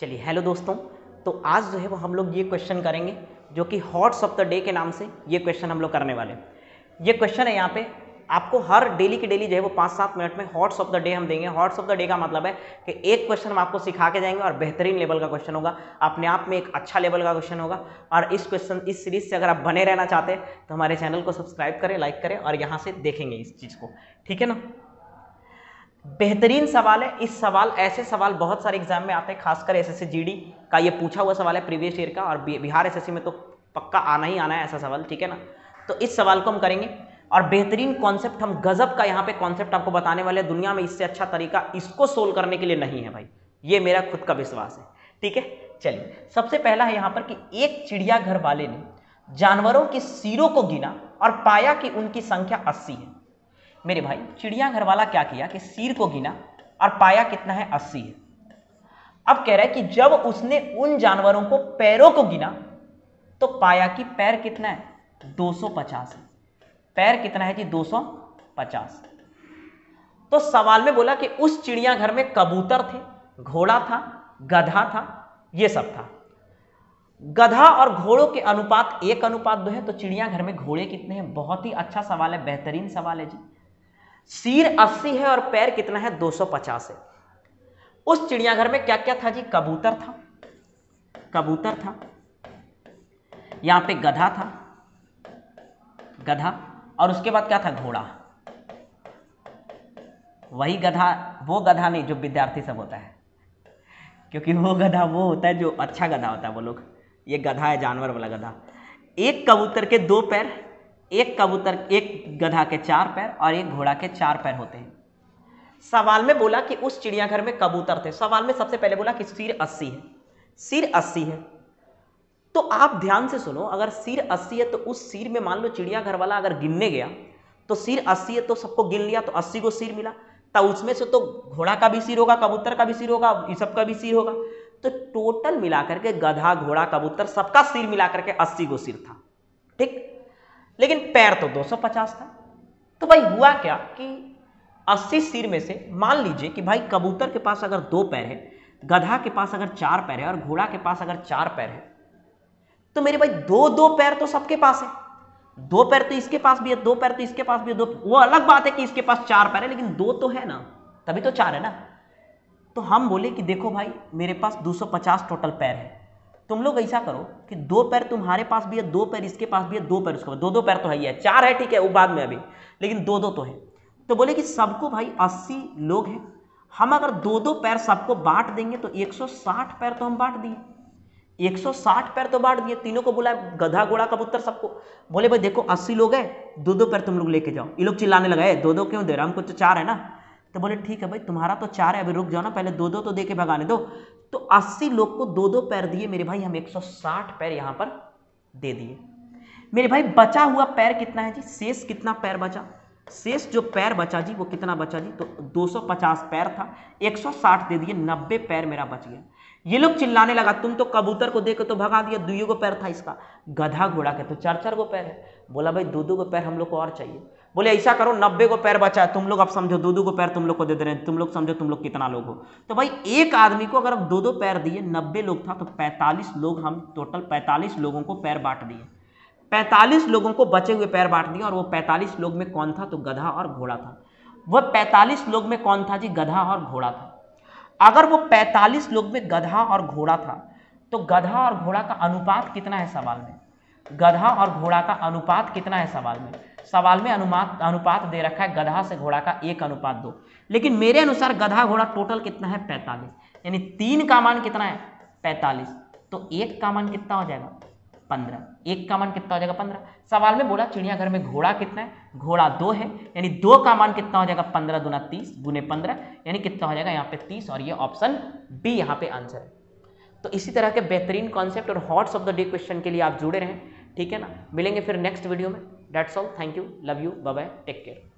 चलिए हेलो दोस्तों, तो आज जो है वो हम लोग ये क्वेश्चन करेंगे जो कि हॉट्स ऑफ द डे के नाम से ये क्वेश्चन हम लोग करने वाले हैं। ये क्वेश्चन है, यहाँ पे आपको हर डेली की डेली जो है वो 5-7 मिनट में हॉट्स ऑफ द डे हम देंगे। हॉट्स ऑफ द डे का मतलब है कि एक क्वेश्चन हम आपको सिखा के जाएंगे और बेहतरीन लेवल का क्वेश्चन होगा, अपने आप में एक अच्छा लेवल का क्वेश्चन होगा। और इस सीरीज से अगर आप बने रहना चाहते हैं तो हमारे चैनल को सब्सक्राइब करें, लाइक करें और यहाँ से देखेंगे इस चीज़ को, ठीक है ना। बेहतरीन सवाल है। इस सवाल ऐसे सवाल बहुत सारे एग्जाम में आते हैं, खासकर एसएससी जीडी का ये पूछा हुआ सवाल है प्रीवियस ईयर का, और बिहार एसएससी में तो पक्का आना ही आना है ऐसा सवाल, ठीक है ना। तो इस सवाल को हम करेंगे और बेहतरीन कॉन्सेप्ट, हम गजब का यहाँ पे कॉन्सेप्ट आपको बताने वाले हैं। दुनिया में इससे अच्छा तरीका इसको सोल्व करने के लिए नहीं है भाई, ये मेरा खुद का विश्वास है, ठीक है। चलिए, सबसे पहला है यहाँ पर कि एक चिड़ियाघर वाले ने जानवरों के सिरों को गिना और पाया कि उनकी संख्या 80 है। मेरे भाई, चिड़ियाघर वाला क्या किया कि सिर को गिना और पाया कितना है, 80 है। अब कह रहा है कि जब उसने उन जानवरों को पैरों को गिना तो पाया कि पैर कितना है, 250 है। पैर कितना है जी, 250। तो सवाल में बोला कि उस चिड़ियाघर में कबूतर थे, घोड़ा था, गधा था, ये सब था। गधा और घोड़ों के अनुपात 1:2 है, तो चिड़ियाघर में घोड़े कितने हैं। बहुत ही अच्छा सवाल है, बेहतरीन सवाल है जी। सिर 80 है और पैर कितना है, 250 है। उस चिड़ियाघर में क्या क्या था जी, कबूतर था, कबूतर था, यहां पे गधा था, गधा, और उसके बाद क्या था, घोड़ा। वही गधा, वो गधा नहीं जो विद्यार्थी सब होता है, क्योंकि वो गधा वो होता है जो अच्छा गधा होता है वो लोग, ये गधा है जानवर वाला गधा। एक कबूतर के 2 पैर, एक गधा के 4 पैर और एक घोड़ा के 4 पैर होते हैं। सवाल में बोला कि उस चिड़ियाघर में कबूतर थे। सवाल में सबसे पहले बोला कि सिर 80 है, सिर 80 है। तो आप ध्यान से सुनो, अगर सिर 80 है तो उस सिर में मान लो चिड़ियाघर वाला अगर गिनने गया तो सिर 80 है तो सबको गिन लिया तो 80 को सिर मिला, तो उसमें से तो घोड़ा का भी सिर होगा, कबूतर का भी सिर होगा, इस सब का भी सिर होगा। तो टोटल मिलाकर के गधा, घोड़ा, कबूतर सबका सिर मिलाकर के 80 को सिर था, ठीक। लेकिन पैर तो 250 था। तो भाई हुआ क्या कि 80 सिर में से मान लीजिए कि भाई कबूतर के पास अगर 2 पैर है, गधा के पास अगर 4 पैर है और घोड़ा के पास अगर 4 पैर है, तो मेरे भाई 2-2 पैर तो सबके पास है। 2 पैर तो इसके पास भी है, 2 पैर तो इसके पास भी है। 2, वो अलग बात है कि इसके पास 4 पैर है, लेकिन 2 तो है ना, तभी तो 4 है ना। तो हम बोले कि देखो भाई, मेरे पास 250 टोटल पैर है। तुम लोग ऐसा करो कि 2 पैर तुम्हारे पास भी है, 2 पैर इसके पास भी है, 2 पैर उसके पास, 2-2 पैर तो है ही है। 4 है, ठीक है, वो बाद में अभी, लेकिन 2-2 तो है। तो बोले कि सबको भाई 80 लोग हैं, हम अगर 2-2 पैर सबको बांट देंगे तो 160 पैर तो हम बांट दिए, 160 पैर तो बांट दिए। तीनों को बोला, गधा, घोड़ा, कबूतर, सबको। बोले भाई देखो 80 लोग हैं, 2-2 पैर तुम लोग लेके जाओ। ये लोग चिल्लाने लगा, 2-2 क्यों दे रहा, हमको तो 4 है ना। तो बोले ठीक है भाई, तुम्हारा तो 4 है, अभी रुक जाओ ना, पहले 2-2 तो दे के भगाने दो। तो 80 लोग को 2-2 पैर दिए मेरे भाई, हम 160 पैर यहां पर दे दिए। मेरे भाई बचा हुआ पैर कितना है जी, शेष कितना पैर बचा, शेष जो पैर बचा जी वो कितना बचा जी, तो 250 पैर था, 160 दे दिए, 90 पैर मेरा बच गया। ये लोग चिल्लाने लगा, तुम तो कबूतर को देकर तो भगा दिया, 2 को पैर था इसका, गधा घोड़ा के तो 4-4 को पैर है। बोला भाई 2-2 को पैर हम लोग को और चाहिए। बोले ऐसा करो, 90 को पैर बचा है, तुम लोग अब समझो 2-2 को पैर तुम लोग को दे रहे हैं, तुम लोग समझो तुम लोग कितना लोग हो। तो भाई एक आदमी को अगर 2-2 पैर दिए, 90 लोग था तो 45 लोग, हम टोटल 45 लोगों को पैर बांट दिए। 45 लोगों को बचे हुए पैर बांट दिए। और वो 45 लोग में कौन था, तो गधा और घोड़ा था। वह 45 लोग में कौन था जी, गधा और घोड़ा था। अगर वो 45 लोग में गधा और घोड़ा था तो गधा और घोड़ा का अनुपात कितना है सवाल में, गधा और घोड़ा का अनुपात कितना है सवाल में। सवाल में अनुपात दे रखा है गधा से घोड़ा का 1:2, लेकिन मेरे अनुसार गधा घोड़ा टोटल कितना है, 45, यानी 3 का मान कितना है, 45। तो 1 का मान कितना हो जाएगा, 15। 1 का मान कितना हो जाएगा, 15। सवाल में बोला चिड़ियाघर में घोड़ा कितना है, घोड़ा 2 है, यानी 2 का मान कितना हो जाएगा, 15 दूना 30 गुने 15, यानी कितना हो जाएगा यहाँ पे 30, और ये ऑप्शन बी यहाँ पे आंसर है। तो इसी तरह के बेहतरीन कॉन्सेप्ट और hots of the day question के लिए आप जुड़े रहें, ठीक है ना। मिलेंगे फिर नेक्स्ट वीडियो में। That's all, thank you, love you, bye bye, take care.